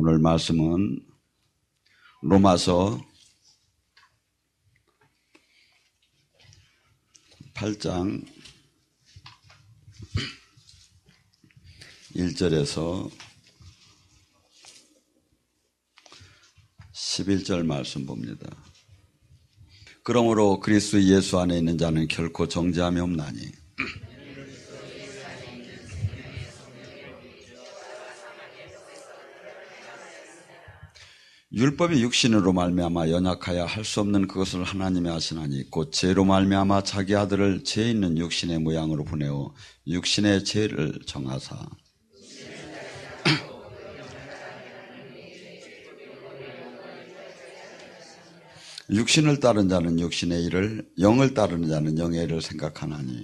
오늘 말씀은 로마서 8장 1절에서 11절 말씀 봅니다. 그러므로 그리스도 예수 안에 있는 자는 결코 정죄함이 없나니 율법이 육신으로 말미암아 연약하여 할 수 없는 그것을 하나님이 하시나니 곧 죄로 말미암아 자기 아들을 죄 있는 육신의 모양으로 보내어 육신의 죄를 정하사 육신을 따른 자는 육신의 일을, 영을 따르는 자는 영의 일을 생각하나니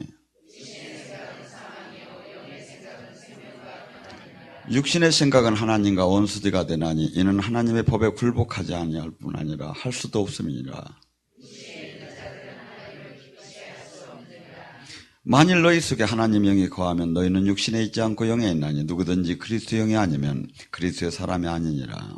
육신의 생각은 하나님과 원수지가 되나니 이는 하나님의 법에 굴복하지 아니할 뿐 아니라 할 수도 없음이니라. 만일 너희 속에 하나님 영이 거하면 너희는 육신에 있지 않고 영에 있나니 누구든지 그리스도 영이 아니면 그리스도의 사람이 아니니라.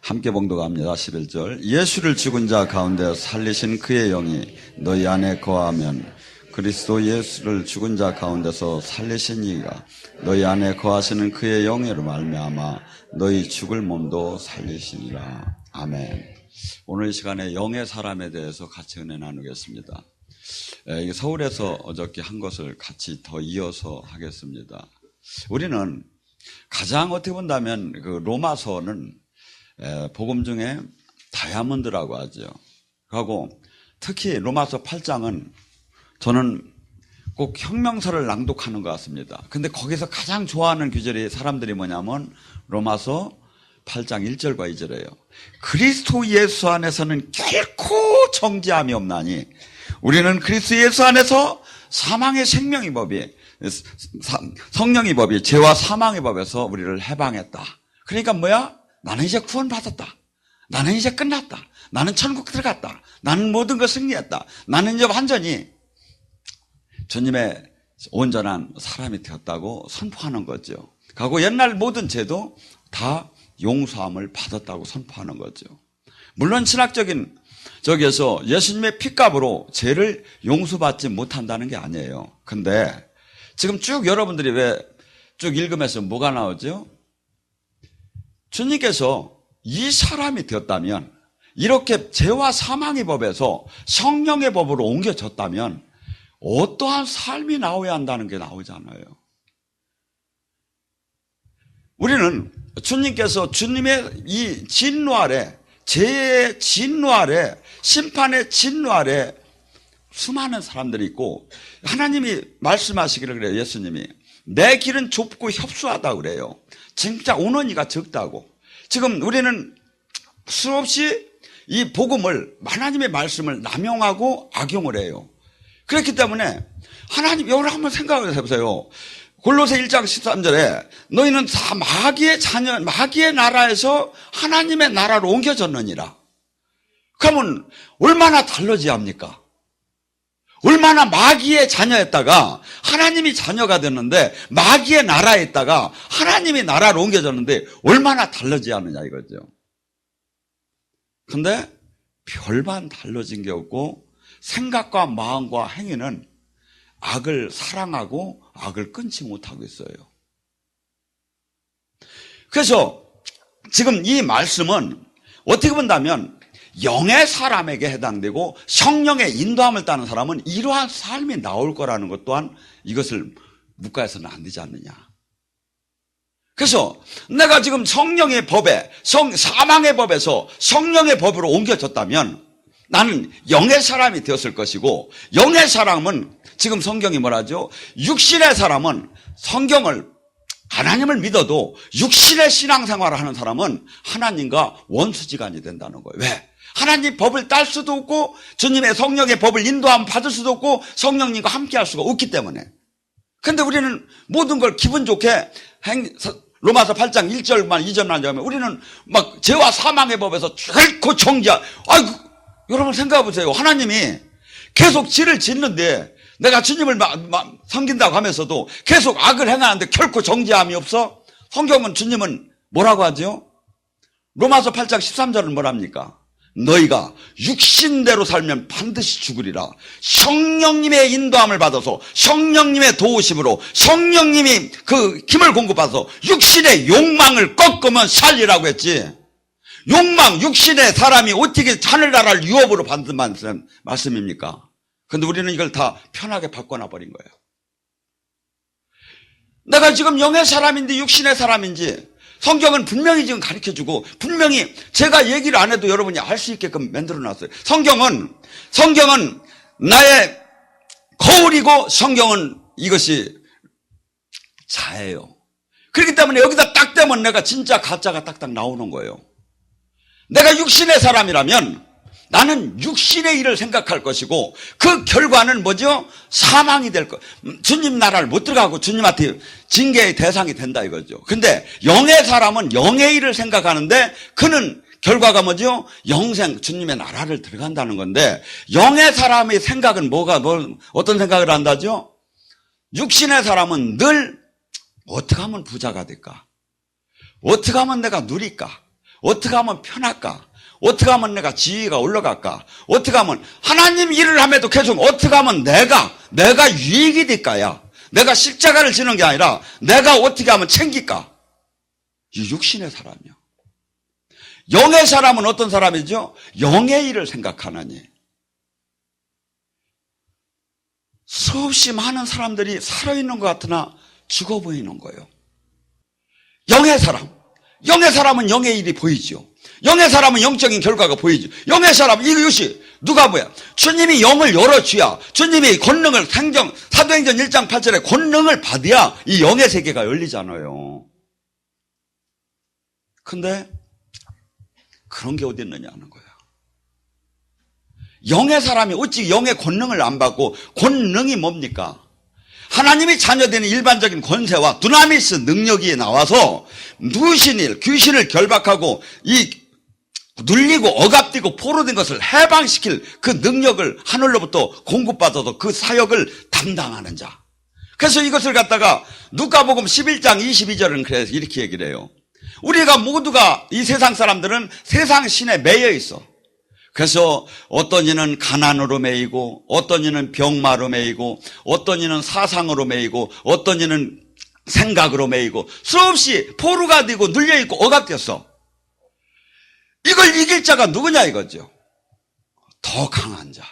함께 봉독합니다. 11절 예수를 죽은 자 가운데 살리신 그의 영이 너희 안에 거하면 그리스도 예수를 죽은 자 가운데서 살리신 이가 너희 안에 거하시는 그의 영으로 말미암아 너희 죽을 몸도 살리시니라. 아멘. 오늘 이 시간에 영의 사람에 대해서 같이 은혜 나누겠습니다. 서울에서 어저께 한 것을 같이 더 이어서 하겠습니다. 우리는 가장 어떻게 본다면 그 로마서는 복음 중에 다이아몬드라고 하죠. 그리고 특히 로마서 8장은 저는 꼭 혁명서를 낭독하는 것 같습니다. 근데 거기서 가장 좋아하는 구절이 사람들이 뭐냐면 로마서 8장 1절과 2절이에요. 그리스도 예수 안에서는 결코 정죄함이 없나니 우리는 그리스도 예수 안에서 사망의 생명의 법이 성령의 법이 죄와 사망의 법에서 우리를 해방했다. 그러니까 뭐야? 나는 이제 구원받았다. 나는 이제 끝났다. 나는 천국 들어갔다. 나는 모든 걸 승리했다. 나는 이제 완전히 주님의 온전한 사람이 되었다고 선포하는 거죠. 그리고 옛날 모든 죄도 다 용서함을 받았다고 선포하는 거죠. 물론 신학적인 저기에서 예수님의 핏값으로 죄를 용서받지 못한다는 게 아니에요. 근데 지금 쭉 여러분들이 왜 쭉 읽으면서 뭐가 나오죠? 주님께서 이 사람이 되었다면 이렇게 죄와 사망의 법에서 성령의 법으로 옮겨졌다면 어떠한 삶이 나와야 한다는 게 나오잖아요. 우리는 주님께서 주님의 이 진노 아래 죄의 진노 아래 심판의 진노 아래 수많은 사람들이 있고 하나님이 말씀하시기를 그래요. 예수님이 내 길은 좁고 협소하다고 그래요. 진짜 온원이가 적다고. 지금 우리는 수없이 이 복음을 하나님의 말씀을 남용하고 악용을 해요. 그렇기 때문에 하나님 여러분 한번 생각을 해보세요. 골로새 1장 13절에 너희는 다 마귀의 자녀 마귀의 나라에서 하나님의 나라로 옮겨졌느니라. 그러면 얼마나 달라져야 합니까? 얼마나 마귀의 자녀였다가 하나님이 자녀가 됐는데 마귀의 나라에 있다가 하나님의 나라로 옮겨졌는데 얼마나 달라져야 하느냐 이거죠. 근데 별반 달라진 게 없고 생각과 마음과 행위는 악을 사랑하고 악을 끊지 못하고 있어요. 그래서 지금 이 말씀은 어떻게 본다면 영의 사람에게 해당되고 성령의 인도함을 따는 사람은 이러한 삶이 나올 거라는 것 또한 이것을 묵과해서는 안 되지 않느냐. 그래서 내가 지금 성령의 법에 사망의 법에서 성령의 법으로 옮겨졌다면 나는 영의 사람이 되었을 것이고 영의 사람은 지금 성경이 뭐라죠? 육신의 사람은 성경을 하나님을 믿어도 육신의 신앙생활을 하는 사람은 하나님과 원수지간이 된다는 거예요. 왜? 하나님 법을 딸 수도 없고 주님의 성령의 법을 인도함 받을 수도 없고 성령님과 함께 할 수가 없기 때문에. 근데 우리는 모든 걸 기분 좋게 로마서 8장 1절만 2절만 하면 우리는 막 죄와 사망의 법에서 결코 정죄. 아이고 여러분 생각해 보세요. 하나님이 계속 죄를 짓는데 내가 주님을 섬긴다고 하면서도 계속 악을 행하는데 결코 정죄함이 없어? 성경은 주님은 뭐라고 하죠? 로마서 8장 13절은 뭐랍니까? 너희가 육신대로 살면 반드시 죽으리라. 성령님의 인도함을 받아서 성령님의 도우심으로 성령님이 그 힘을 공급받아서 육신의 욕망을 꺾으면 살리라고 했지. 욕망, 육신의 사람이 어떻게 하늘나라를 유업으로 받는 말씀입니까? 근데 우리는 이걸 다 편하게 바꿔놔버린 거예요. 내가 지금 영의 사람인지 육신의 사람인지 성경은 분명히 지금 가르쳐주고 분명히 제가 얘기를 안 해도 여러분이 알 수 있게끔 만들어놨어요. 성경은 나의 거울이고 성경은 이것이 자예요. 그렇기 때문에 여기다 딱 대면 내가 진짜 가짜가 딱딱 나오는 거예요. 내가 육신의 사람이라면 나는 육신의 일을 생각할 것이고 그 결과는 뭐죠? 사망이 될 것. 주님 나라를 못 들어가고 주님한테 징계의 대상이 된다 이거죠. 근데 영의 사람은 영의 일을 생각하는데 그는 결과가 뭐죠? 영생, 주님의 나라를 들어간다는 건데 영의 사람의 생각은 어떤 생각을 한다죠? 육신의 사람은 늘 어떻게 하면 부자가 될까? 어떻게 하면 내가 누릴까? 어떻게 하면 편할까? 어떻게 하면 내가 지위가 올라갈까? 어떻게 하면 하나님 일을 함에도 계속 어떻게 하면 내가 유익이 될까야? 내가 십자가를 지는 게 아니라 내가 어떻게 하면 챙길까? 이 육신의 사람이요. 영의 사람은 어떤 사람이죠? 영의 일을 생각하느니. 수없이 많은 사람들이 살아있는 것 같으나 죽어 보이는 거예요. 영의 사람은 영의 일이 보이죠. 영의 사람은 영적인 결과가 보이죠. 영의 사람은 이것이 누가 뭐야? 주님이 영을 열어줘야 주님이 권능을 사도행전 1장 8절에 권능을 받아야 이 영의 세계가 열리잖아요. 근데 그런 게 어디 있느냐는 거야. 영의 사람이 어찌 영의 권능을 안 받고 권능이 뭡니까? 하나님의 자녀되는 일반적인 권세와 두나미스 능력이 나와서 누신 일, 귀신을 결박하고 눌리고 억압되고 포로된 것을 해방시킬 그 능력을 하늘로부터 공급받아서 그 사역을 담당하는 자. 그래서 이것을 갖다가 누가복음 11장 22절은 그래서 이렇게 얘기를 해요. 우리가 모두가 이 세상 사람들은 세상 신에 매여 있어. 그래서 어떤 이는 가난으로 매이고 어떤 이는 병마로 매이고 어떤 이는 사상으로 매이고 어떤 이는 생각으로 매이고 수없이 포로가 되고 눌려있고 억압되었어. 이걸 이길 자가 누구냐 이거죠. 더 강한 자.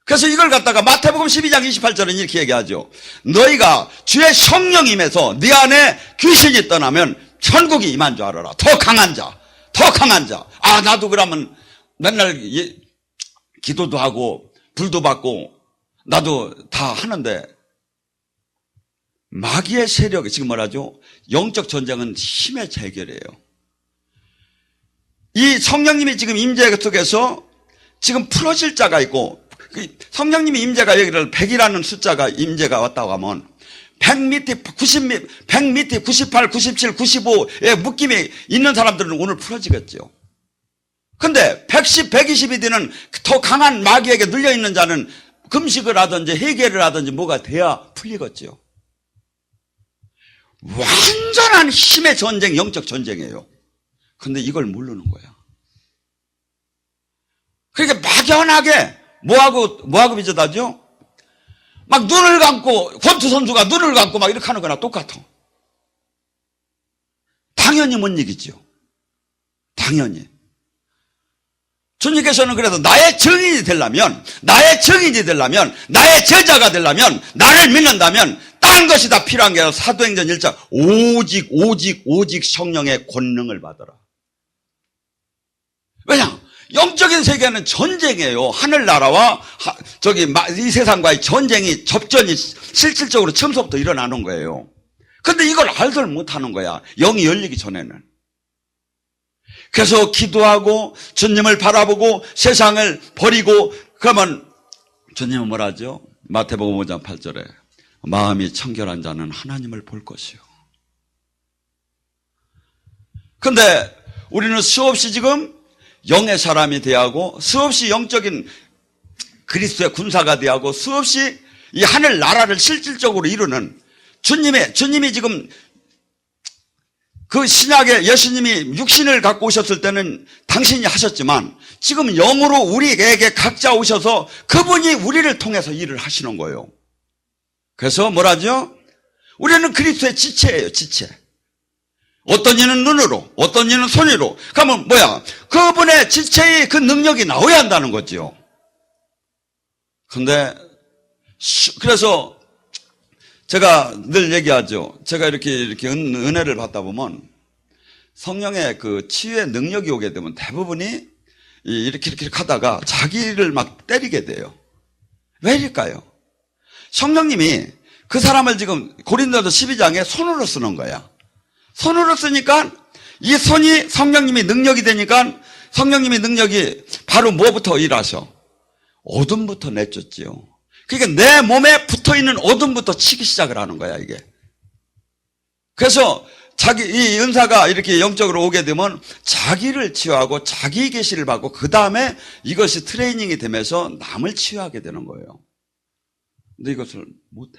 그래서 이걸 갖다가 마태복음 12장 28절은 이렇게 얘기하죠. 너희가 주의 성령임에서 네 안에 귀신이 떠나면 천국이 임한 줄 알아라. 더 강한 자. 아, 나도 그러면 맨날 기도도 하고 불도 받고 나도 다 하는데 마귀의 세력이 지금 뭐라죠? 영적 전쟁은 힘의 재결이에요. 이 성령님이 지금 임재 속에서 지금 풀어질 자가 있고 성령님이 임재가 여기를 100이라는 숫자가 임재가 왔다고 하면 100 밑에 90, 100 밑에 98, 97, 95의 묶임이 있는 사람들은 오늘 풀어지겠죠. 근데 110, 120이 되는 더 강한 마귀에게 눌려있는 자는 금식을 하든지 회개를 하든지 뭐가 돼야 풀리겠죠. 완전한 힘의 전쟁, 영적 전쟁이에요. 근데 이걸 모르는 거야. 그러니까 막연하게 뭐하고 비슷하죠? 막 눈을 감고 권투 선수가 눈을 감고 막 이렇게 하는 거나 똑같아. 당연히 못 이기죠. 당연히. 주님께서는 그래서 나의 증인이 되려면 나의 제자가 되려면 나를 믿는다면 딴 것이 다 필요한 게 아니라 사도행전 1장 오직 성령의 권능을 받아라. 왜냐? 영적인 세계는 전쟁이에요. 하늘나라와 이 세상과의 접전이 실질적으로 처음부터 일어나는 거예요. 근데 이걸 알들 못하는 거야. 영이 열리기 전에는. 그래서 기도하고 주님을 바라보고 세상을 버리고 그러면 주님은 뭐라 하죠? 마태복음 5장 8절에 마음이 청결한 자는 하나님을 볼 것이요. 근데 우리는 수없이 지금 영의 사람이 되어가고 수없이 영적인 그리스도의 군사가 되고 수없이 이 하늘 나라를 실질적으로 이루는 주님이 지금 그 신약에 예수님이 육신을 갖고 오셨을 때는 당신이 하셨지만 지금 영으로 우리에게 각자 오셔서 그분이 우리를 통해서 일을 하시는 거예요. 그래서 뭐라죠? 우리는 그리스도의 지체예요, 지체. 어떤 이는 눈으로, 어떤 이는 손으로. 그러면 뭐야? 그분의 지체의 그 능력이 나와야 한다는 거죠. 근데 그래서 제가 늘 얘기하죠. 제가 이렇게 은혜를 받다 보면 성령의 그 치유의 능력이 오게 되면 대부분이 이렇게 하다가 자기를 막 때리게 돼요. 왜 이럴까요? 성령님이 그 사람을 지금 고린도서 12장에 손으로 쓰는 거야. 손으로 쓰니까 이 손이 성령님이 능력이 되니까 성령님이 능력이 바로 뭐부터 일하셔? 어둠부터 내쫓지요. 그러니까 내 몸에 붙어있는 어둠부터 치기 시작을 하는 거야, 이게. 그래서 이 은사가 이렇게 영적으로 오게 되면 자기를 치유하고 자기 계시를 받고 그 다음에 이것이 트레이닝이 되면서 남을 치유하게 되는 거예요. 근데 이것을 못해.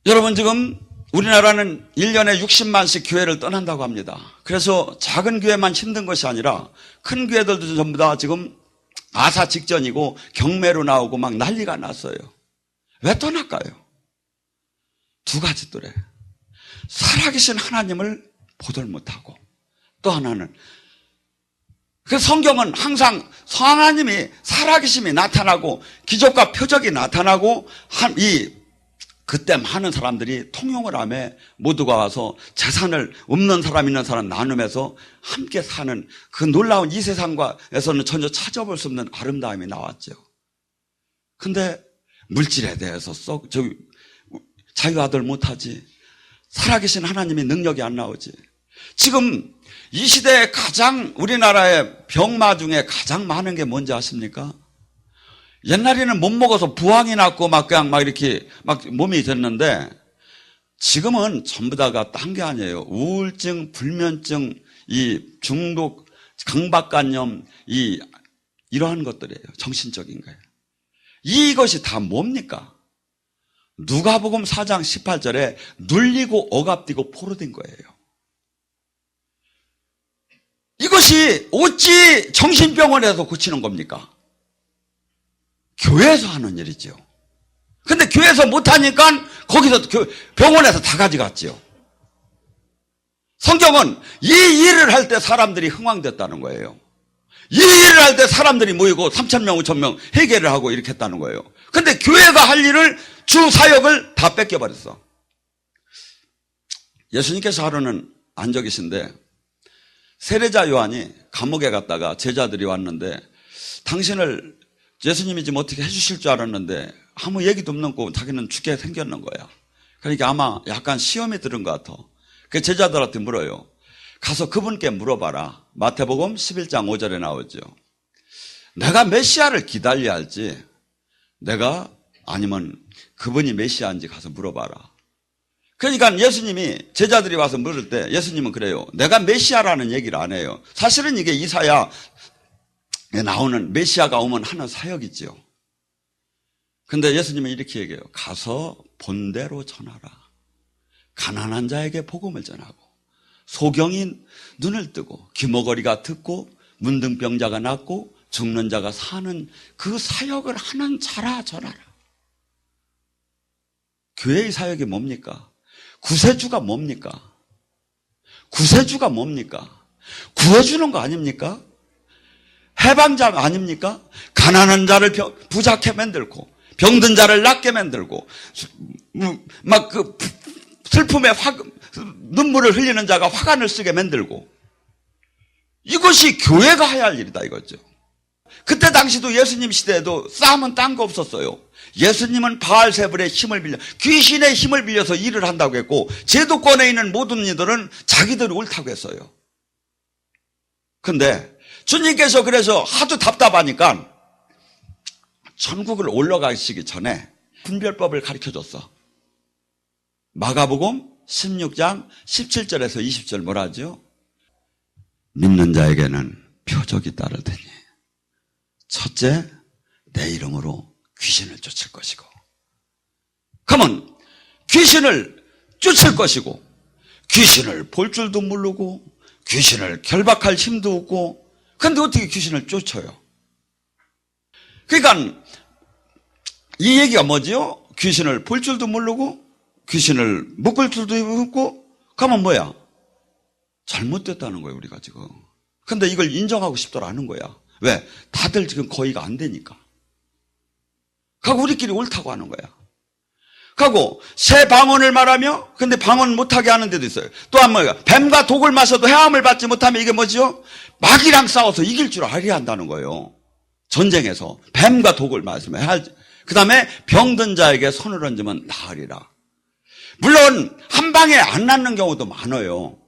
여러분, 지금 우리나라는 1년에 60만씩 교회를 떠난다고 합니다. 그래서 작은 교회만 힘든 것이 아니라 큰 교회들도 전부 다 지금 아사 직전이고 경매로 나오고 막 난리가 났어요. 왜 떠날까요? 두 가지 또래. 살아계신 하나님을 보들 못하고 또 하나는 그 성경은 항상 하나님이 살아계심이 나타나고 기적과 표적이 나타나고 그때 많은 사람들이 통용을 하며 모두가 와서 재산을 없는 사람 있는 사람 나누면서 함께 사는 그 놀라운 이 세상에서는 전혀 찾아볼 수 없는 아름다움이 나왔죠. 근데 물질에 대해서 자유아들 못하지. 살아계신 하나님의 능력이 안 나오지. 지금 이 시대에 가장 우리나라의 병마 중에 가장 많은 게 뭔지 아십니까? 옛날에는 못 먹어서 부항이 났고 그냥 이렇게 몸이 됐는데 지금은 전부 다가 딴 게 아니에요. 우울증, 불면증, 이 중독, 강박관념, 이러한 것들이에요. 정신적인 거예요. 이것이 다 뭡니까? 누가복음 4장 18절에 눌리고 억압되고 포로된 거예요. 이것이 어찌 정신병원에서 고치는 겁니까? 교회에서 하는 일이죠. 근데 교회에서 못하니까 거기서 병원에서 다 가져갔죠. 성경은 이 일을 할 때 사람들이 흥황됐다는 거예요. 이 일을 할 때 사람들이 모이고 3,000명, 5,000명 회개를 하고 이렇게 했다는 거예요. 근데 교회가 할 일을 주 사역을 다 뺏겨버렸어. 예수님께서 하루는 앉아 계신데 세례자 요한이 감옥에 갔다가 제자들이 왔는데 당신을 예수님이 지금 어떻게 해주실 줄 알았는데 아무 얘기도 없는 거 자기는 죽게 생겼는 거야. 그러니까 아마 약간 시험이 들은 것 같아. 그 제자들한테 물어요. 가서 그분께 물어봐라. 마태복음 11장 5절에 나오죠. 내가 메시아를 기다려야 할지 내가 아니면 그분이 메시아인지 가서 물어봐라. 그러니까 예수님이 제자들이 와서 물을 때 예수님은 그래요. 내가 메시아라는 얘기를 안 해요. 사실은 이게 이사야에 나오는 메시아가 오면 하는 사역이지요. 근데 예수님은 이렇게 얘기해요. 가서 본대로 전하라. 가난한 자에게 복음을 전하고 소경이 눈을 뜨고 귀머거리가 듣고 문둥병자가 낫고 죽는 자가 사는 그 사역을 하는 자라 전하라. 교회의 사역이 뭡니까? 구세주가 뭡니까? 구세주가 뭡니까? 구해주는 거 아닙니까? 해방자 아닙니까? 가난한 자를 부자케 만들고 병든 자를 낫게 만들고 막 그 슬픔에 눈물을 흘리는 자가 화관을 쓰게 만들고 이것이 교회가 해야 할 일이다 이거죠. 그때 당시도 예수님 시대에도 싸움은 딴 거 없었어요. 예수님은 바알세불의 힘을 빌려 귀신의 힘을 빌려서 일을 한다고 했고 제도권에 있는 모든 이들은 자기들이 옳다고 했어요. 근데 주님께서 그래서 하도 답답하니까 천국을 올라가시기 전에 분별법을 가르쳐줬어. 마가복음 16장 17절에서 20절 뭐라 하죠? 믿는 자에게는 표적이 따르더니 첫째, 내 이름으로 귀신을 쫓을 것이고. 그러면 귀신을 쫓을 것이고, 귀신을 볼 줄도 모르고, 귀신을 결박할 힘도 없고, 근데 어떻게 귀신을 쫓아요? 그러니까 이 얘기가 뭐지요? 귀신을 볼 줄도 모르고, 귀신을 못 볼 줄도 없고, 그러면 뭐야? 잘못됐다는 거예요, 우리가 지금. 근데 이걸 인정하고 싶더라 하는 거야. 왜? 다들 지금 거의가 안 되니까. 그리고 우리끼리 옳다고 하는 거야. 그리고 새 방언을 말하며, 근데 방언 못하게 하는 데도 있어요. 또한 뭐야? 뱀과 독을 마셔도 해함을 받지 못하면 이게 뭐지요? 마귀랑 싸워서 이길 줄 알아야 한다는 거예요. 전쟁에서 뱀과 독을 마시면 해야지. 그 다음에 병든 자에게 손을 얹으면 나으리라. 물론 한 방에 안 낫는 경우도 많아요.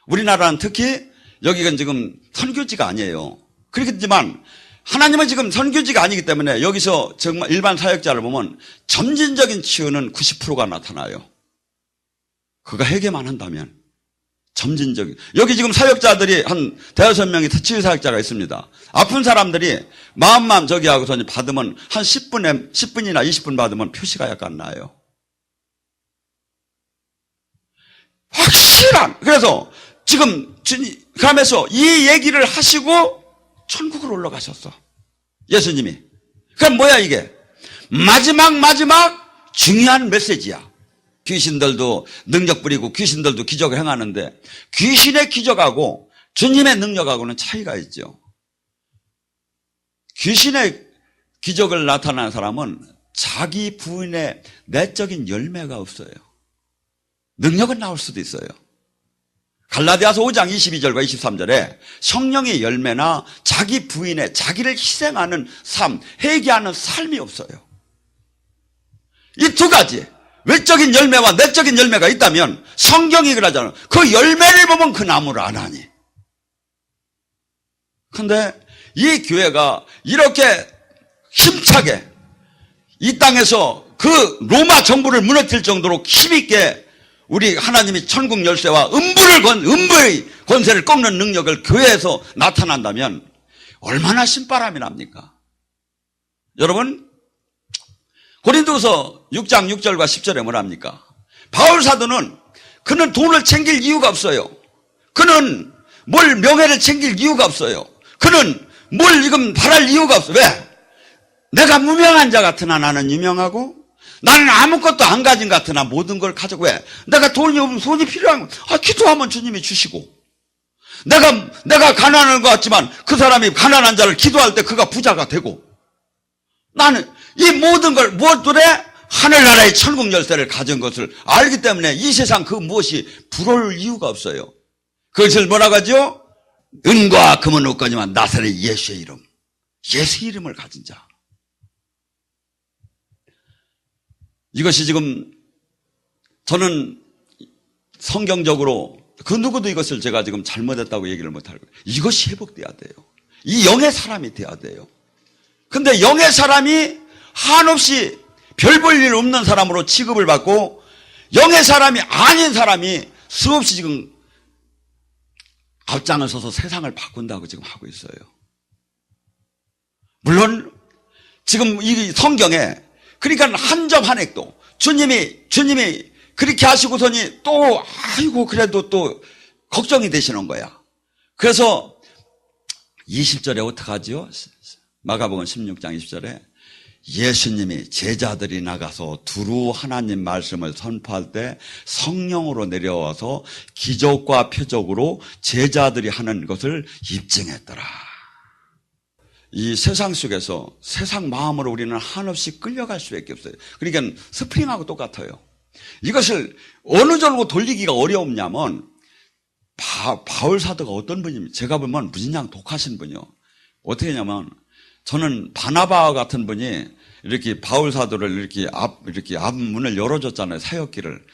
우리나라는 특히 여기가 지금 선교지가 아니에요. 그렇겠지만 하나님은 지금 선교지가 아니기 때문에 여기서 정말 일반 사역자를 보면 점진적인 치유는 90%가 나타나요. 그가 회개만 한다면 점진적인. 여기 지금 사역자들이 한 5명이 치유 사역자가 있습니다. 아픈 사람들이 마음만 저기 하고서 받으면 한 10분이나 20분 받으면 표시가 약간 나요. 확실한. 그래서 지금 그러면서 이 얘기를 하시고 천국으로 올라가셨어. 예수님이. 그럼 뭐야 이게? 마지막 중요한 메시지야. 귀신들도 능력 부리고 귀신들도 기적을 행하는데 귀신의 기적하고 주님의 능력하고는 차이가 있죠. 귀신의 기적을 나타나는 사람은 자기 부인의 내적인 열매가 없어요. 능력은 나올 수도 있어요. 갈라디아서 5장 22절과 23절에 성령의 열매나 자기 부인의 자기를 희생하는 삶, 회개하는 삶이 없어요. 이 두 가지, 외적인 열매와 내적인 열매가 있다면 성경이 그러잖아요. 그 열매를 보면 그 나무를 안 하니. 근데 이 교회가 이렇게 힘차게 이 땅에서 그 로마 정부를 무너뜨릴 정도로 힘있게 우리 하나님이 천국 열쇠와 음부의 권세를 꺾는 능력을 교회에서 나타난다면 얼마나 신바람이 납니까? 여러분, 고린도서 6장 6절과 10절에 뭐랍니까? 바울 사도는 그는 돈을 챙길 이유가 없어요. 그는 뭘 명예를 챙길 이유가 없어요. 그는 뭘 지금 바랄 이유가 없어요. 왜? 내가 무명한 자 같으나 나는 유명하고 나는 아무것도 안 가진 것 같으나 모든 걸 가지고. 왜? 내가 돈이 없으면 돈이 필요한 기도하면 주님이 주시고, 내가 가난한 것 같지만 그 사람이 가난한 자를 기도할 때 그가 부자가 되고, 나는 이 모든 걸 무엇들에 하늘나라의 천국 열쇠를 가진 것을 알기 때문에 이 세상 그 무엇이 부러울 이유가 없어요. 그것을 뭐라고 하죠? 은과 금은 없거니와 나사렛 예수의 이름, 예수 이름을 가진 자. 이것이 지금 저는 성경적으로 그 누구도 이것을 제가 지금 잘못했다고 얘기를 못할 거예요. 이것이 회복돼야 돼요. 이 영의 사람이 돼야 돼요. 근데 영의 사람이 한없이 별 볼 일 없는 사람으로 취급을 받고 영의 사람이 아닌 사람이 수없이 지금 앞장을 서서 세상을 바꾼다고 지금 하고 있어요. 물론 지금 이 성경에 그러니까 한 점 한 핵도 주님이 그렇게 하시고서니 또 아이고 그래도 또 걱정이 되시는 거야. 그래서 20절에 어떡하지요? 마가복음 16장 20절에 예수님이 제자들이 나가서 두루 하나님 말씀을 선포할 때 성령으로 내려와서 기적과 표적으로 제자들이 하는 것을 입증했더라. 이 세상 속에서 세상 마음으로 우리는 한없이 끌려갈 수밖에 없어요. 그러니까 스프링하고 똑같아요. 이것을 어느 정도 돌리기가 어려웠냐면 바울 사도가 어떤 분입니까? 제가 보면 무진장 독하신 분이요. 어떻게 했냐면 저는 바나바 같은 분이 이렇게 바울 사도를 이렇게 앞문을 열어줬잖아요. 사역길을.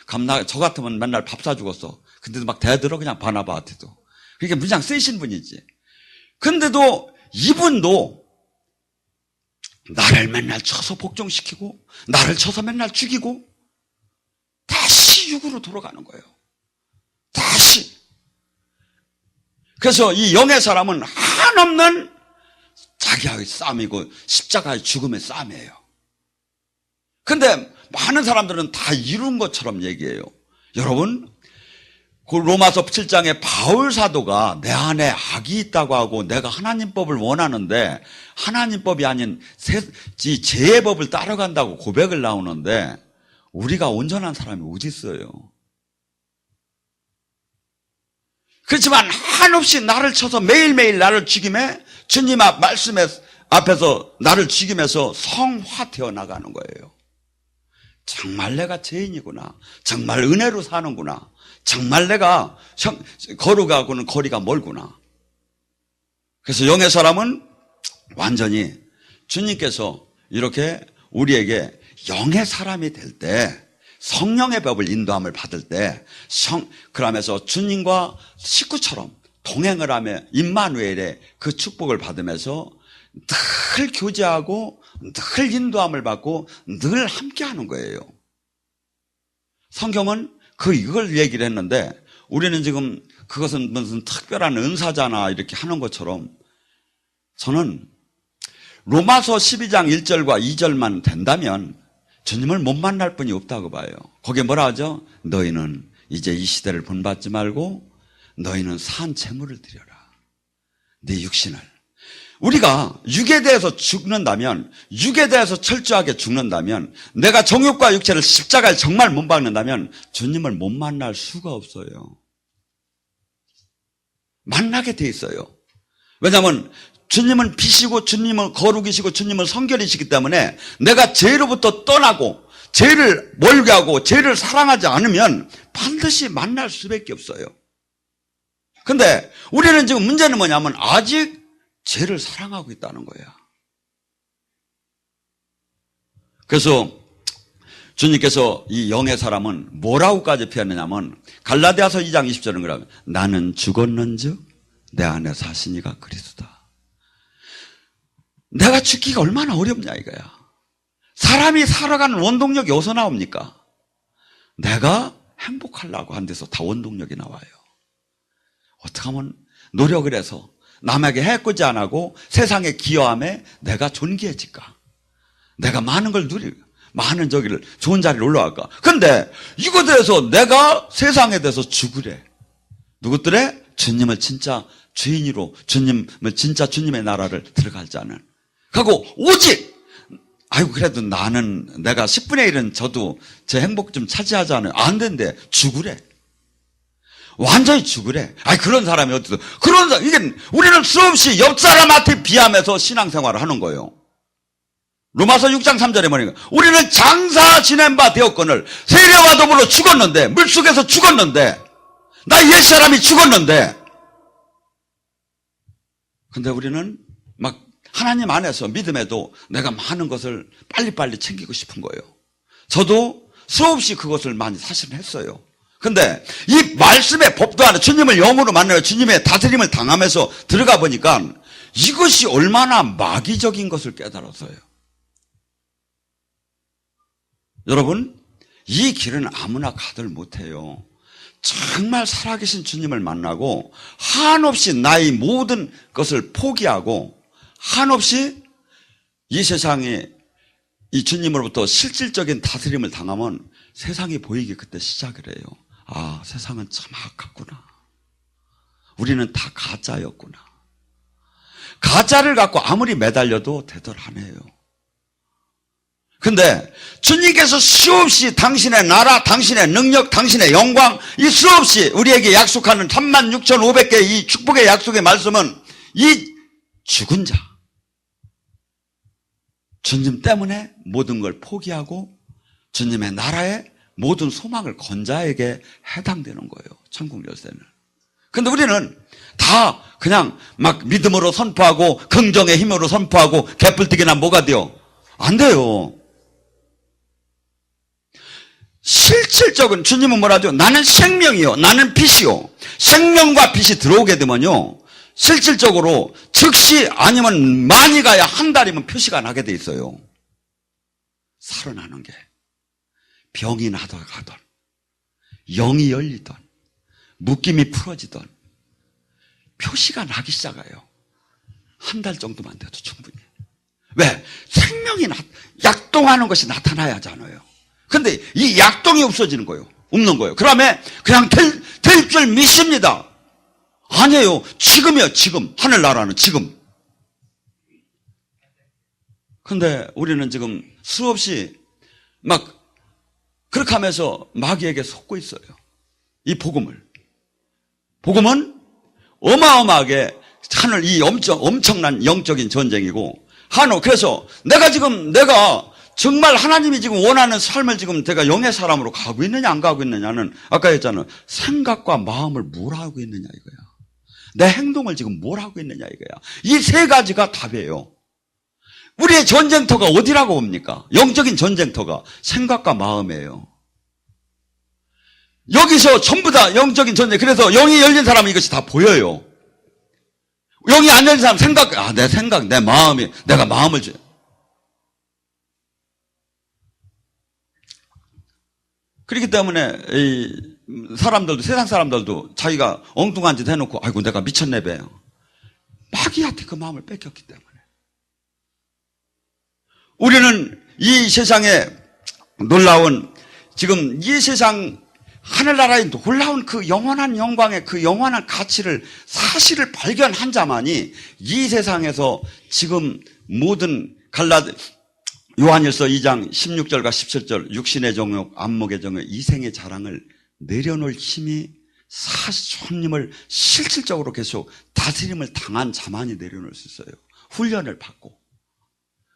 저 같으면 맨날 밥 사주겠어. 근데도 막 대들어 그냥 바나바한테도. 그러니까 무진장 쓰이신 분이지. 근데도 이분도 나를 맨날 쳐서 복종시키고 나를 쳐서 맨날 죽이고 다시 육으로 돌아가는 거예요. 다시. 그래서 이 영의 사람은 한없는 자기와의 싸움이고 십자가의 죽음의 싸움이에요. 근데 많은 사람들은 다 이룬 것처럼 얘기해요. 여러분, 그 로마서 7장에 바울 사도가 내 안에 악이 있다고 하고 내가 하나님 법을 원하는데 하나님 법이 아닌 죄의 법을 따라간다고 고백을 나오는데 우리가 온전한 사람이 어디 있어요? 그렇지만 한없이 나를 쳐서 매일매일 나를 죽임에 주님 말씀에 앞에서 나를 죽이면서 성화되어 나가는 거예요. 정말 내가 죄인이구나. 정말 은혜로 사는구나. 정말 내가 거룩하고는 거리가 멀구나. 그래서 영의 사람은 완전히 주님께서 이렇게 우리에게 영의 사람이 될 때 성령의 법을 인도함을 받을 때 그러면서 주님과 식구처럼 동행을 하며 임마누엘의 그 축복을 받으면서 늘 교제하고 늘 인도함을 받고 늘 함께하는 거예요. 성경은 이걸 얘기를 했는데 우리는 지금 그것은 무슨 특별한 은사잖아 이렇게 하는 것처럼 저는 로마서 12장 1절과 2절만 된다면 주님을 못 만날 뿐이 없다고 봐요. 거기에 뭐라 하죠? 너희는 이제 이 시대를 본받지 말고 너희는 산 제물을 드려라. 네 육신을. 우리가 육에 대해서 죽는다면, 육에 대해서 철저하게 죽는다면, 내가 정욕과 육체를 십자가에 정말 못 박는다면 주님을 못 만날 수가 없어요. 만나게 돼 있어요. 왜냐하면 주님은 빛이고 주님은 거룩이시고 주님은 성결이시기 때문에 내가 죄로부터 떠나고 죄를 멀게 하고 죄를 사랑하지 않으면 반드시 만날 수밖에 없어요. 근데 우리는 지금 문제는 뭐냐면 아직 죄를 사랑하고 있다는 거야. 그래서 주님께서 이 영의 사람은 뭐라고까지 표현했냐면 갈라디아서 2장 20절은 그러면 나는 죽었는즉 내 안에 사시니가 그리스도다. 내가 죽기가 얼마나 어렵냐 이거야. 사람이 살아가는 원동력이 어디서 나옵니까? 내가 행복하려고 한 데서 다 원동력이 나와요. 어떻게 하면 노력을 해서 남에게 해코지 안 하고 세상에 기여함에 내가 존귀해질까? 내가 많은 걸 누리고 많은 좋은 자리를 올라갈까? 근데 이거에 대해서 내가 세상에 대해서 죽으래. 누구들의? 주님을 진짜 주인으로 주님을 진짜 주님의 나라를 들어갈 자는. 하고 오직 그래도 나는 내가 10분의 1은 저도 제 행복 좀 차지하잖아요. 안 된대. 죽으래. 완전히 죽으래. 그런 사람이 어디서 그런 사람 이게 우리는 수없이 옆 사람한테 비하면서 신앙생활을 하는 거예요. 로마서 6장 3절에 뭐니까 우리는 장사 지낸 바 되었거늘 세례와 더불어 죽었는데 물속에서 죽었는데 나 옛사람이 죽었는데 근데 우리는 막 하나님 안에서 믿음에도 내가 많은 것을 빨리빨리 챙기고 싶은 거예요. 저도 수없이 그것을 많이 사실은 했어요. 근데 이 말씀의 법도 안에 주님을 영으로 만나요. 주님의 다스림을 당하면서 들어가 보니까 이것이 얼마나 마귀적인 것을 깨달았어요. 여러분, 이 길은 아무나 가들 못해요. 정말 살아계신 주님을 만나고 한없이 나의 모든 것을 포기하고 한없이 이 세상에 이 주님으로부터 실질적인 다스림을 당하면 세상이 보이기 그때 시작을 해요. 세상은 참 악하구나. 우리는 다 가짜였구나. 가짜를 갖고 아무리 매달려도 되돌 안 해요. 근데 주님께서 수없이 당신의 나라, 당신의 능력, 당신의 영광 이 수없이 우리에게 약속하는 36,500개 이 축복의 약속의 말씀은 이 죽은 자 주님 때문에 모든 걸 포기하고 주님의 나라에 모든 소망을 건 자에게 해당되는 거예요. 천국 열쇠는. 근데 우리는 다 그냥 막 믿음으로 선포하고 긍정의 힘으로 선포하고 개뿔뛰기나 뭐가 돼요? 안 돼요. 실질적인 주님은 뭐라죠? 나는 생명이요. 나는 빛이요. 생명과 빛이 들어오게 되면요. 실질적으로 즉시 아니면 많이 가야 한 달이면 표시가 나게 돼 있어요. 살아나는 게. 병이 나가던, 영이 열리던, 묶임이 풀어지던 표시가 나기 시작해요. 한 달 정도만 돼도 충분히. 왜? 생명이 약동하는 것이 나타나야 하잖아요. 근데 이 약동이 없어지는 거예요. 없는 거예요. 그러면 그냥 될 줄 믿습니다. 아니에요. 지금이요, 지금. 하늘나라는 지금. 근데 우리는 지금 수없이 막 그렇게 하면서 마귀에게 속고 있어요. 이 복음을. 복음은 어마어마하게 하늘 이 엄청난 영적인 전쟁이고, 그래서 내가 정말 하나님이 지금 원하는 삶을 지금 내가 영의 사람으로 가고 있느냐 안 가고 있느냐는 아까 했잖아요. 생각과 마음을 뭘 하고 있느냐 이거야. 내 행동을 지금 뭘 하고 있느냐 이거야. 이 세 가지가 답이에요. 우리의 전쟁터가 어디라고 봅니까? 영적인 전쟁터가 생각과 마음이에요. 여기서 전부 다 영적인 전쟁. 그래서 영이 열린 사람은 이것이 다 보여요. 영이 안 열린 사람 내 생각, 내 마음이, 내가 마음을 줘요. 그렇기 때문에 세상 사람들도 자기가 엉뚱한 짓 해놓고 아이고 내가 미쳤네 배요. 마귀한테 그 마음을 뺏겼기 때문에. 우리는 이 세상에 놀라운, 지금 이 세상 하늘나라의 놀라운 그 영원한 영광의 그 영원한 가치를, 사실을 발견한 자만이 이 세상에서 지금 모든 요한일서 2장 16절과 17절 육신의 정욕, 안목의 정욕, 이생의 자랑을 내려놓을 힘이 손님을 실질적으로 계속 다스림을 당한 자만이 내려놓을 수 있어요. 훈련을 받고.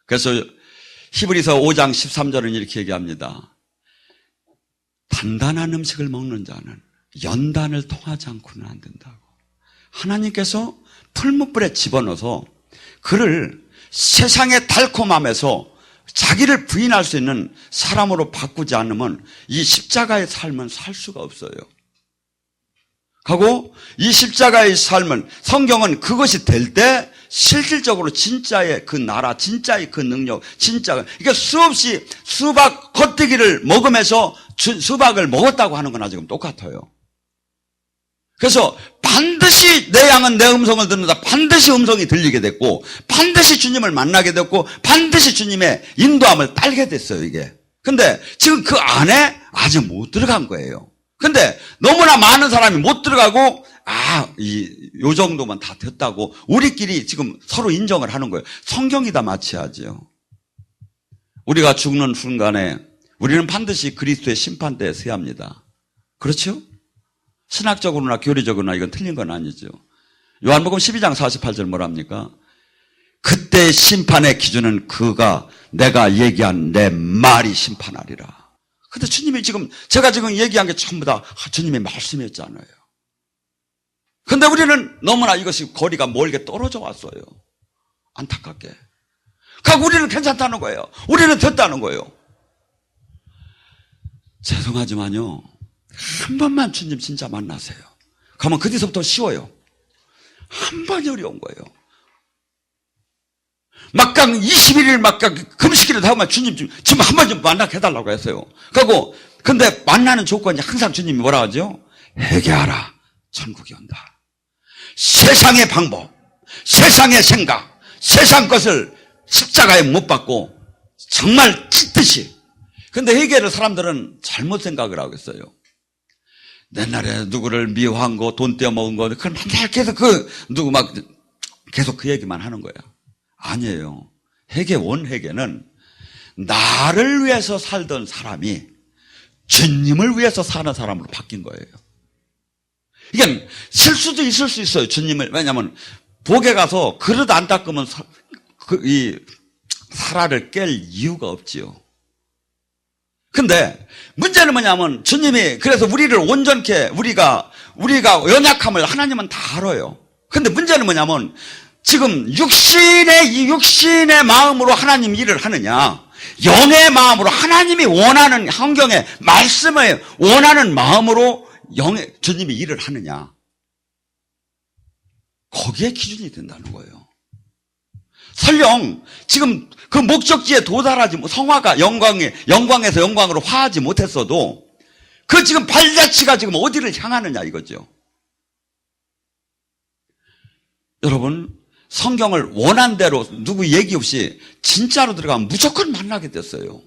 그래서 히브리서 5장 13절은 이렇게 얘기합니다. 단단한 음식을 먹는 자는 연단을 통하지 않고는 안 된다고. 하나님께서 풀무불에 집어넣어서 그를 세상의 달콤함에서 자기를 부인할 수 있는 사람으로 바꾸지 않으면 이 십자가의 삶은 살 수가 없어요. 하고 이 십자가의 삶은, 성경은 그것이 될 때 실질적으로 진짜의 그 나라, 진짜의 그 능력, 이게 수없이 수박 겉대기를 먹으면서 수박을 먹었다고 하는 거나 지금 똑같아요. 그래서 반드시 내 양은 내 음성을 듣는다. 반드시 음성이 들리게 됐고, 반드시 주님을 만나게 됐고, 반드시 주님의 인도함을 따르게 됐어요, 이게. 근데 지금 그 안에 아직 못 들어간 거예요. 근데 너무나 많은 사람이 못 들어가고, 요 정도만 다 됐다고 우리끼리 지금 서로 인정을 하는 거예요. 성경이 다 마치하지요. 우리가 죽는 순간에 우리는 반드시 그리스도의 심판대에 서야 합니다. 그렇죠? 신학적으로나 교리적으로나 이건 틀린 건 아니죠. 요한복음 12장 48절 뭐랍니까? 그때 심판의 기준은 내가 얘기한 내 말이 심판하리라. 근데 주님이 제가 지금 얘기한 게 전부 다 주님의 말씀이었잖아요. 근데 우리는 너무나 이것이 거리가 멀게 떨어져 왔어요. 안타깝게. 그러니까 우리는 괜찮다는 거예요. 우리는 됐다는 거예요. 죄송하지만요, 한 번만 주님 진짜 만나세요. 그러면 그 뒤서부터 쉬워요. 한 번이 어려운 거예요. 막강 21일 막강 금식일을 하면 주님 지금 한 번 좀 만나게 해달라고 했어요. 근데 만나는 조건이 항상 주님이 뭐라 하죠? 회개하라, 천국이 온다. 세상의 방법, 세상의 생각, 세상 것을 십자가에 못 박고 정말 찢듯이. 근데 회개를 사람들은 잘못 생각을 하고 있어요. 옛날에 누구를 미워한 거, 돈 떼어먹은 거, 그건 맨날 계속 계속 그 얘기만 하는 거야. 아니에요. 원회개는 나를 위해서 살던 사람이 주님을 위해서 사는 사람으로 바뀐 거예요. 이게 실수도 있을 수 있어요. 왜냐하면 복에 가서 그릇 안 닦으면 이 사라를 깰 이유가 없지요. 근데 문제는 뭐냐면 주님이 그래서 우리를 온전케 우리가 연약함을 하나님은 다 알아요. 근데 문제는 뭐냐면 지금 육신의 마음으로 하나님 일을 하느냐, 영의 마음으로 하나님이 원하는 환경의 말씀을 원하는 마음으로 주님이 일을 하느냐, 거기에 기준이 된다는 거예요. 설령 지금 그 목적지에 도달하지 성화가 영광에서 영광으로 화하지 못했어도 그 지금 발자취가 지금 어디를 향하느냐 이거죠. 여러분, 성경을 원한대로 누구 얘기 없이 진짜로 들어가면 무조건 만나게 됐어요.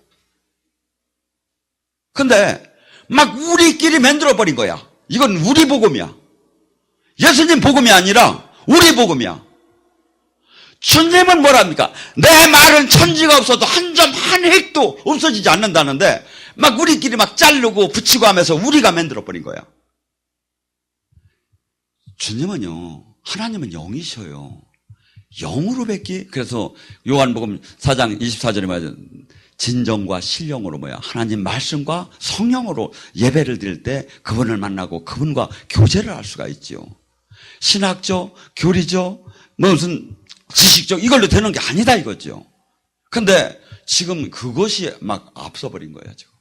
근데 막 우리끼리 만들어버린 거야. 이건 우리 복음이야. 예수님 복음이 아니라 우리 복음이야. 주님은 뭐랍니까? 내 말은 천지가 없어도 한 점 한 획도 없어지지 않는다는데 막 우리끼리 막 자르고 붙이고 하면서 우리가 만들어버린 거야. 주님은요, 하나님은 영이셔요. 영으로 뵙기. 그래서 요한복음 4장 24절에 말하죠. 진정과 신령으로 하나님 말씀과 성령으로 예배를 드릴 때 그분을 만나고 그분과 교제를 할 수가 있지요. 신학적, 교리적, 무슨 지식적 이걸로 되는 게 아니다 이거죠. 근데 지금 그것이 막 앞서버린 거예요 지금.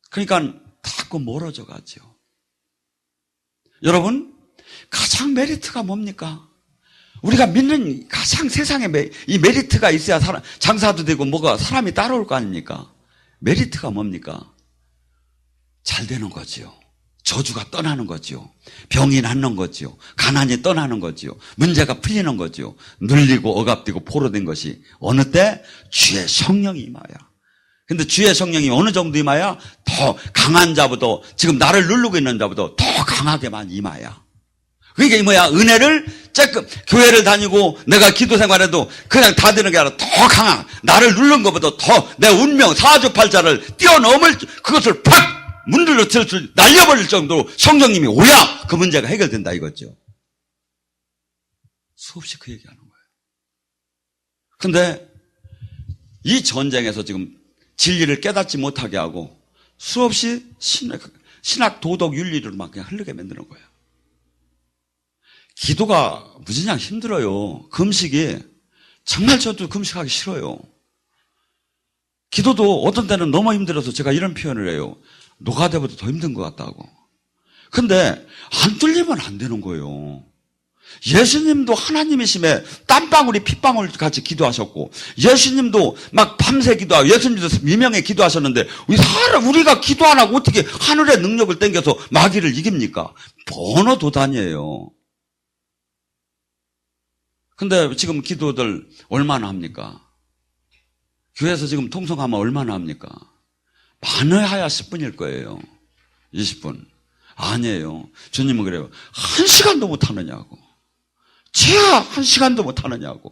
그러니까 자꾸 멀어져 가죠. 여러분, 가장 메리트가 뭡니까? 우리가 믿는 가장 세상에 이 메리트가 있어야 장사도 되고 뭐가 사람이 따라올 거 아닙니까? 메리트가 뭡니까? 잘 되는 거지요. 저주가 떠나는 거지요. 병이 낫는 거지요. 가난이 떠나는 거지요. 문제가 풀리는 거지요. 눌리고 억압되고 포로된 것이 어느 때? 주의 성령이 임하여. 근데 주의 성령이 어느 정도 임하여? 더 강한 자보다, 지금 나를 누르고 있는 자보다 더 강하게만 임하여. 그게 은혜를 조금 교회를 다니고 내가 기도 생활해도 그냥 다 되는 게 아니라 더 강한, 나를 누른 것보다 더 내 운명 사주팔자를 뛰어넘을 그것을 팍 문들러 날려버릴 정도로 성령님이 오야 그 문제가 해결된다 이거죠. 수없이 그 얘기하는 거예요. 근데 이 전쟁에서 지금 진리를 깨닫지 못하게 하고 수없이 신학 도덕 윤리를 막 그냥 흐르게 만드는 거예요. 기도가 무진장 힘들어요. 금식이 정말 저도 금식하기 싫어요. 기도도 어떤 때는 너무 힘들어서 제가 이런 표현을 해요. 노가다보다 더 힘든 것 같다고. 근데 안 뚫리면 안 되는 거예요. 예수님도 하나님이심에 땀방울이 핏방울 같이 기도하셨고, 예수님도 막 밤새 기도하고, 예수님도 미명에 기도하셨는데, 우리가 기도 안 하고 어떻게 하늘의 능력을 땡겨서 마귀를 이깁니까? 번호도단이에요. 근데 지금 기도들 얼마나 합니까? 교회에서 지금 통성하면 얼마나 합니까? 많아야 10분일 거예요. 20분. 아니에요. 주님은 그래요. 1시간도 못 하느냐고. 최하 1시간도 못 하느냐고.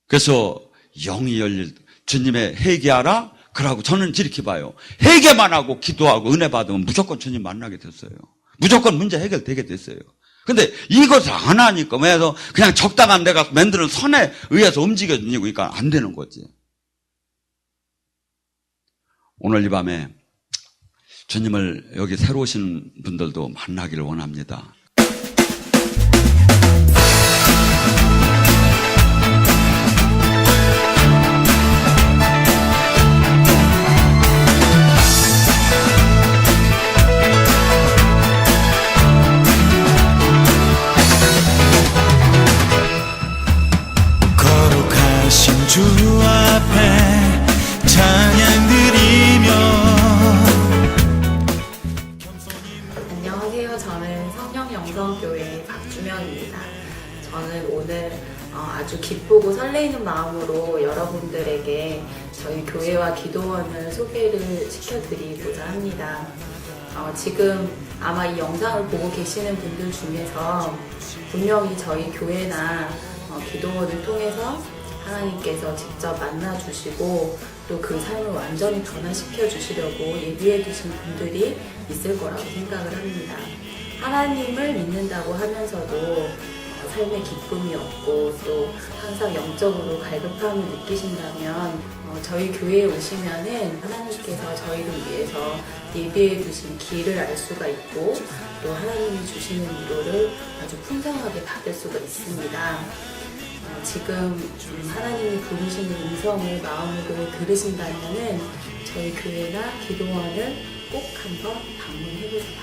그래서 영이 열릴, 주님의 회개하라? 그러고 저는 이렇게 봐요. 회개만 하고 기도하고 은혜 받으면 무조건 주님 만나게 됐어요. 무조건 문제 해결되게 됐어요. 근데 이것을 안 하니까, 왜서 그냥 적당한 내가 만드는 선에 의해서 움직여지니까 안 되는 거지. 오늘 이 밤에 주님을 여기 새로 오신 분들도 만나기를 원합니다. 거룩하신 주 앞에 찬양 드리며. 안녕하세요. 저는 성령영성교회 박주명입니다. 저는 오늘 아주 기쁘고 설레이는 마음으로 여러분들에게 저희 교회와 기도원을 소개를 시켜드리고자 합니다. 지금 아마 이 영상을 보고 계시는 분들 중에서 분명히 저희 교회나 기도원을 통해서 하나님께서 직접 만나주시고 또 그 삶을 완전히 변화시켜 주시려고 예비해 두신 분들이 있을 거라고 생각을 합니다. 하나님을 믿는다고 하면서도 삶의 기쁨이 없고 또 항상 영적으로 갈급함을 느끼신다면 저희 교회에 오시면은 하나님께서 저희를 위해서 예비해 두신 길을 알 수가 있고 또 하나님이 주시는 위로를 아주 풍성하게 받을 수가 있습니다. 지금 하나님이 부르시는 음성을 마음으로 들으신다면은 저희 교회나 기도원을 꼭 한번 방문해보세요.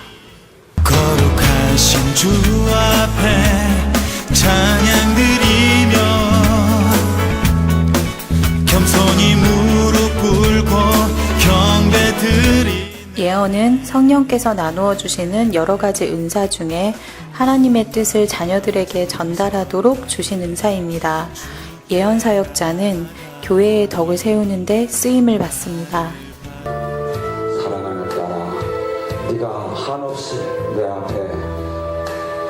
거룩하신 주 앞에 찬양 드리며 겸손히 무릎 꿇고 경배 드리. 예언은 성령께서 나누어 주시는 여러 가지 은사 중에 하나님의 뜻을 자녀들에게 전달하도록 주신 은사입니다. 예언 사역자는 교회의 덕을 세우는 데 쓰임을 받습니다. 사랑하는 딸아, 네가 한없이 내 앞에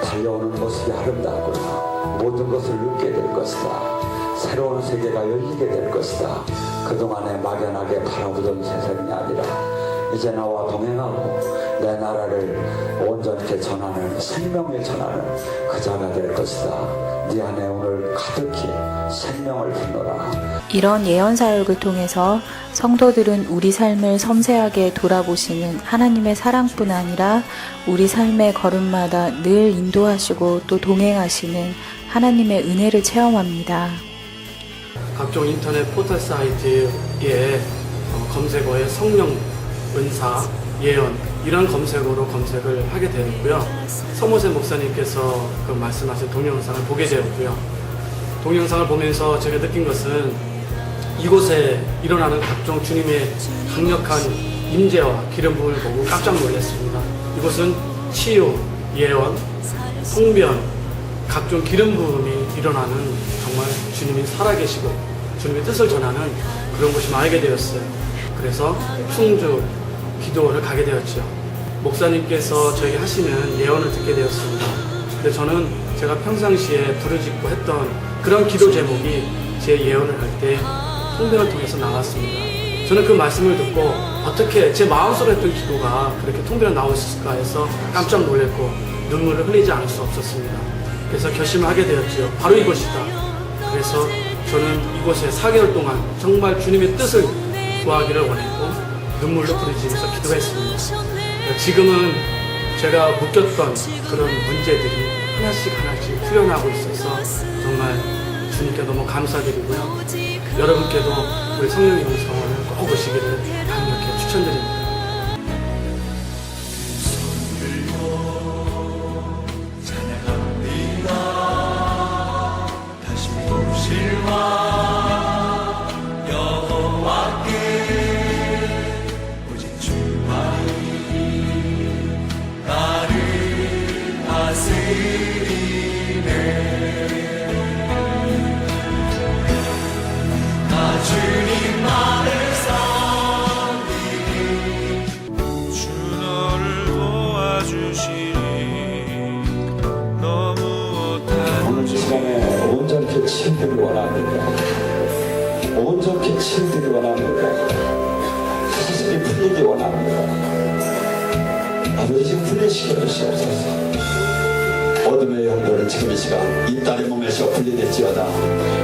달려오는 모습이 아름답구나. 모든 것을 느끼게 될 것이다. 새로운 세계가 열리게 될 것이다. 그동안에 막연하게 바라보던 세상이 아니라 이제 나와 동행하고 내 나라를 온전히 전하는, 생명을 전하는 그 자가 될 것이다. 네 안에 오늘 가득히 생명을 품노라. 이런 예언 사역을 통해서 성도들은 우리 삶을 섬세하게 돌아보시는 하나님의 사랑뿐 아니라 우리 삶의 걸음마다 늘 인도하시고 또 동행하시는 하나님의 은혜를 체험합니다. 각종 인터넷 포털 사이트에 검색어에 성령, 은사, 예언 이런 검색어로 검색을 하게 되었고요. 서모세 목사님께서 그 말씀하신 동영상을 보게 되었고요. 동영상을 보면서 제가 느낀 것은 이곳에 일어나는 각종 주님의 강력한 임재와 기름 부음을 보고 깜짝 놀랐습니다. 이곳은 치유, 예언, 성변, 각종 기름 부음이 일어나는 정말 주님이 살아계시고 주님의 뜻을 전하는 그런 곳이 알게 되었어요. 그래서 충주 기도원을 가게 되었죠. 목사님께서 저에게 하시는 예언을 듣게 되었습니다. 근데 저는 제가 평상시에 부르짖고 했던 그런 기도 제목이 제 예언을 할 때 통변을 통해서 나왔습니다. 저는 그 말씀을 듣고 어떻게 제 마음속에 했던 기도가 그렇게 통변에 나왔을까 해서 깜짝 놀랐고 눈물을 흘리지 않을 수 없었습니다. 그래서 결심을 하게 되었죠. 바로 이곳이다. 그래서 저는 이곳에 4개월 동안 정말 주님의 뜻을 구하기를 원했고 눈물로 부르짖으면서 기도했습니다. 지금은 제가 묶였던 그런 문제들이 하나씩 풀려나고 있어서 정말 주님께 너무 감사드리고요. 여러분께도 우리 성령의 음성을 꼭 오시기를 강력히 추천드립니다. 오늘 이 시간에 온전히 치유되기 원합니다. 온전히 치유되기 원합니다. 사실이 풀리기 원합니다. 아버지 지금 풀리시게 주시옵소서. 어둠의 영도를 지금 이 시간 이 딸의 몸에서 분리될지어다.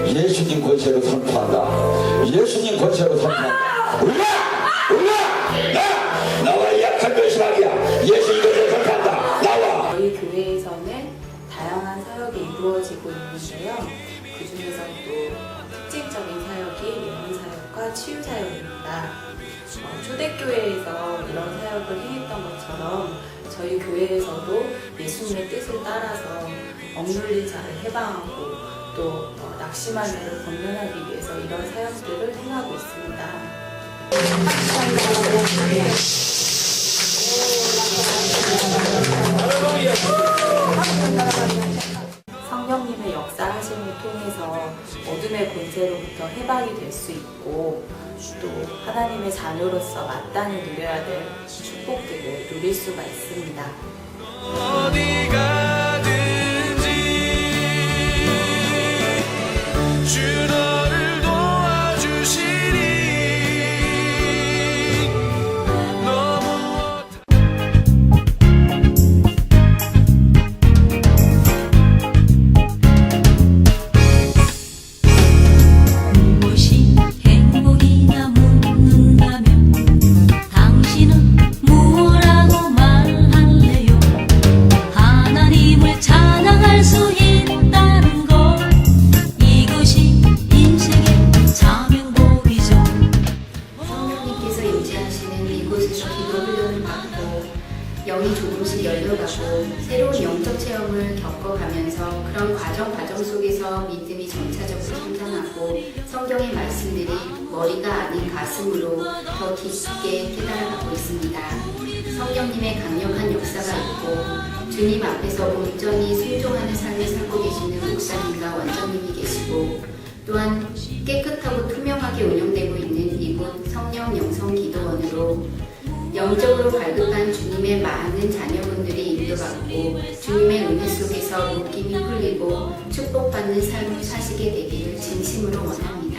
예수님 권세로 선포한다. 예수님 권세로 선포한다. 올라! 나와 약한 멸시하기야. 예수님 권세로 선포한다. 나와! 저희 교회에서는 다양한 사역이 이루어지고 있는데요. 그 중에서도 특징적인 사역이 예언 사역과 치유 사역입니다. 초대교회에서 이런 사역을 행했던 것처럼 저희 교회에서도 예수님의 뜻을 따라서 억눌린 자를 해방하고 또 낙심한 자를 권면하기 위해서 이런 사역들을 행하고 있습니다. 성령님의 역사하심을 통해서 어둠의 권세로부터 해방이 될 수 있고 또 하나님의 자녀로서 마땅히 누려야 될 축복들을 누릴 수가 있습니다. 어디 가든지 주 너를 도와주시니 너무 무엇이 행복이냐 묻는다면 당신은 무엇라고 말할래요? 하나님을 찬양할 수 있다는 것 이것이 인생의 자명복이죠. 성령님께서 임재하시는 이곳에서 기도 훈련을 받고 영이 조금씩 열려가고 새로운 영적 체험을 겪어가면서 그런 과정 속에서 믿음이 점차적으로 성장하고 성경의 말씀들이 머리가 아닌 가슴으로 더 깊게 깨달아가고 있습니다. 성령님의 강력한 역사가 있고 주님 앞에서 온전히 순종하는 삶을 살고 계시는 목사님과 원장님이 계시고 또한 깨끗하고 투명하게 운영되고 있는 이곳 성령 영성 기도원으로 영적으로 갈급한 주님의 많은 자녀분들이 인도받고 주님의 은혜 속에서 묶임이 풀리고 축복받는 삶을 사시게 되기를 진심으로 원합니다.